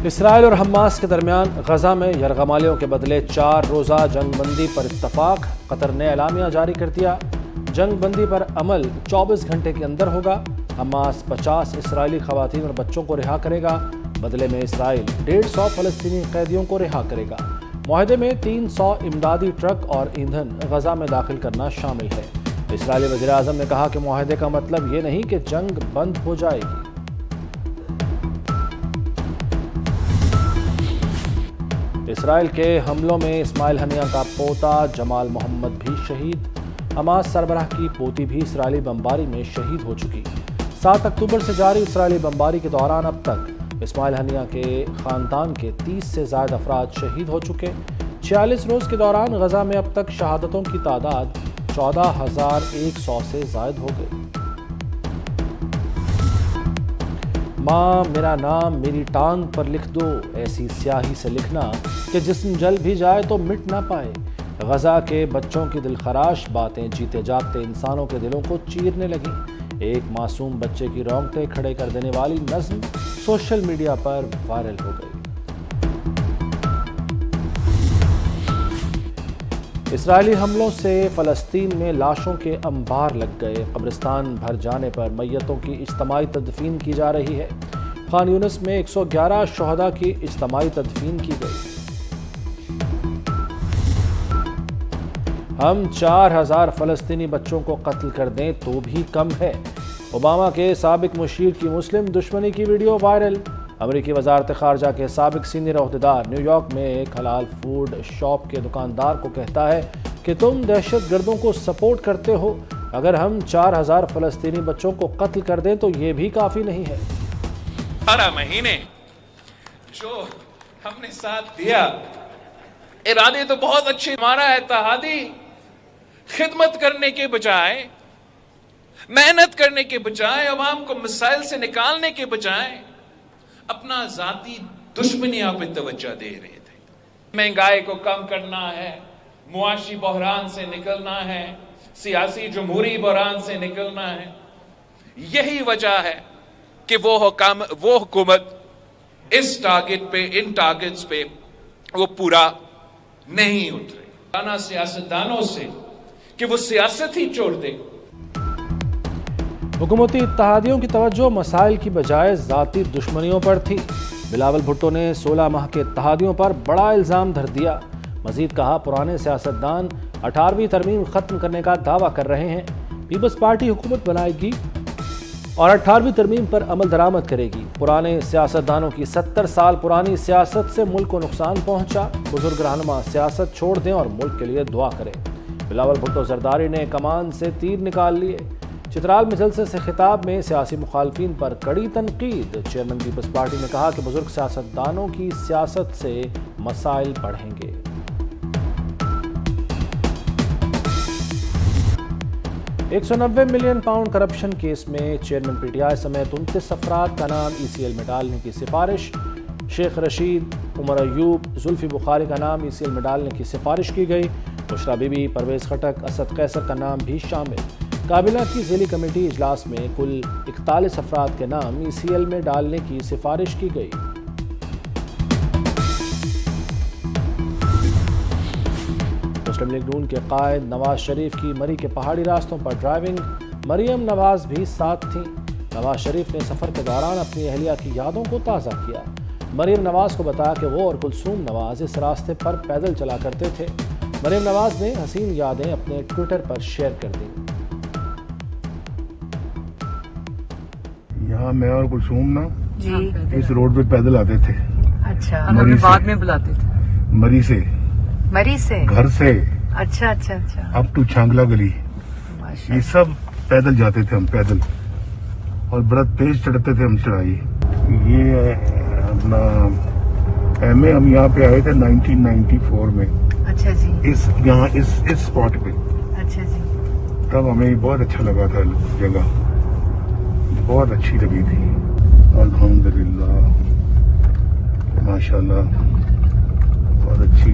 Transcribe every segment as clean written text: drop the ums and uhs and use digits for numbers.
اسرائیل اور حماس کے درمیان غزہ میں یرغمالیوں کے بدلے 4 روزہ جنگ بندی پر اتفاق۔ قطر نے اعلامیہ جاری کر دیا، جنگ بندی پر عمل 24 گھنٹے کے اندر ہوگا۔ حماس 50 اسرائیلی خواتین اور بچوں کو رہا کرے گا، بدلے میں اسرائیل 150 فلسطینی قیدیوں کو رہا کرے گا۔ معاہدے میں 300 امدادی ٹرک اور ایندھن غزہ میں داخل کرنا شامل ہے۔ اسرائیلی وزیر اعظم نے کہا کہ معاہدے کا مطلب یہ نہیں کہ جنگ بند ہو جائے گی۔ اسرائیل کے حملوں میں اسماعیل ہنیہ کا پوتا جمال محمد بھی شہید۔ حماس سربراہ کی پوتی بھی اسرائیلی بمباری میں شہید ہو چکی۔ 7 اکتوبر سے جاری اسرائیلی بمباری کے دوران اب تک اسماعیل ہنیہ کے خاندان کے 30 سے زائد افراد شہید ہو چکے۔ 46 روز کے دوران غزہ میں اب تک شہادتوں کی تعداد 14,100 سے زائد ہو گئی۔ ماں میرا نام میری ٹانگ پر لکھ دو، ایسی سیاہی سے لکھنا کہ جسم جل بھی جائے تو مٹ نہ پائے۔ غزہ کے بچوں کی دلخراش باتیں جیتے جاگتے انسانوں کے دلوں کو چیرنے لگیں۔ ایک معصوم بچے کی رونگٹے کھڑے کر دینے والی نظم سوشل میڈیا پر وائرل ہو گئی۔ اسرائیلی حملوں سے فلسطین میں لاشوں کے انبار لگ گئے۔ قبرستان بھر جانے پر میتوں کی اجتماعی تدفین کی جا رہی ہے۔ خان یونس میں 111 شہداء کی اجتماعی تدفین کی گئی۔ ہم 4,000 فلسطینی بچوں کو قتل کر دیں تو بھی کم ہے۔ اوباما کے سابق مشیر کی مسلم دشمنی کی ویڈیو وائرل۔ امریکی وزارت خارجہ کے سابق سینئر عہدیدار نیو یارک میں ایک حلال فوڈ شاپ کے دکاندار کو کہتا ہے کہ تم دہشت گردوں کو سپورٹ کرتے ہو، اگر ہم 4,000 فلسطینی بچوں کو قتل کر دیں تو یہ بھی کافی نہیں ہے۔ 12 مہینے جو ہم نے ساتھ دیا، ارادے تو بہت اچھے، ہمارا اتحادی خدمت کرنے کے بجائے، محنت کرنے کے بجائے، عوام کو مسائل سے نکالنے کے بجائے اپنا ذاتی دشمنیاں پہ توجہ دے رہے تھے۔ مہنگائی کو کم کرنا ہے، معاشی بحران سے نکلنا ہے، سیاسی جمہوری بحران سے نکلنا ہے۔ یہی وجہ ہے کہ وہ حکومت اس ٹارگٹ پہ، ان ٹارگٹس پہ وہ پورا نہیں اترے۔ سیاستدانوں سے کہ وہ سیاست ہی چھوڑ دے۔ حکومتی اتحادیوں کی توجہ مسائل کی بجائے ذاتی دشمنیوں پر تھی۔ بلاول بھٹو نے 16 ماہ کے اتحادیوں پر بڑا الزام دھر دیا۔ مزید کہا پرانے سیاستدان 18ویں ترمیم ختم کرنے کا دعویٰ کر رہے ہیں۔ پیپلز پارٹی حکومت بنائے گی اور 18ویں ترمیم پر عمل درآمد کرے گی۔ پرانے سیاستدانوں کی 70 سال پرانی سیاست سے ملک کو نقصان پہنچا۔ بزرگ رہنما سیاست چھوڑ دیں اور ملک کے لیے دعا کریں۔ بلاول بھٹو زرداری نے کمان سے تیر نکال لیے۔ چترال میں جلسے سے خطاب میں سیاسی مخالفین پر کڑی تنقید۔ چیئرمین پیپلز پارٹی نے کہا کہ بزرگ سیاستدانوں کی سیاست سے مسائل بڑھیں گے۔ £190 ملین کرپشن کیس میں چیئرمین پی ٹی آئی سمیت 29 افراد کا نام ای سی ایل میں ڈالنے کی سفارش۔ شیخ رشید، عمر ایوب، زلفی بخاری کا نام ای سی ایل میں ڈالنے کی سفارش کی گئی۔ بشریٰ بی بی، پرویز خٹک، اسد قیصر کا نام بھی شامل۔ کابینہ کی ذیلی کمیٹی اجلاس میں کل 41 افراد کے نام ای سی ایل میں ڈالنے کی سفارش کی گئی۔ مسلم لیگ نون کے قائد نواز شریف کی مری کے پہاڑی راستوں پر ڈرائیونگ۔ مریم نواز بھی ساتھ تھیں۔ نواز شریف نے سفر کے دوران اپنی اہلیہ کی یادوں کو تازہ کیا۔ مریم نواز کو بتایا کہ وہ اور کلثوم نواز اس راستے پر پیدل چلا کرتے تھے۔ مریم نواز نے حسین یادیں اپنے ٹویٹر پر شیئر کر دیں۔ یہاں میں اور کلثوم نا اس روڈ پہ پیدل آتے تھے۔ اچھا، ہمیں بعد میں بلاتے تھے۔ مری سے گھر سے اچھا اچھا اچھا اب ٹو چھانگلا گلی، یہ سب پیدل جاتے تھے ہم، پیدل، اور بڑا تیز چڑھتے تھے ہم چڑھائی۔ یہ اپنا ایم اے ہم یہاں پہ آئے تھے 1994 میں۔ اچھا جی، یہاں اس اسپاٹ پہ۔ اچھا جی، تب ہمیں بہت اچھا لگا تھا، جگہ بہت اچھی لگی تھی۔ الحمدللہ، ماشاءاللہ، بہت اچھی۔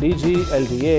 DG LDA,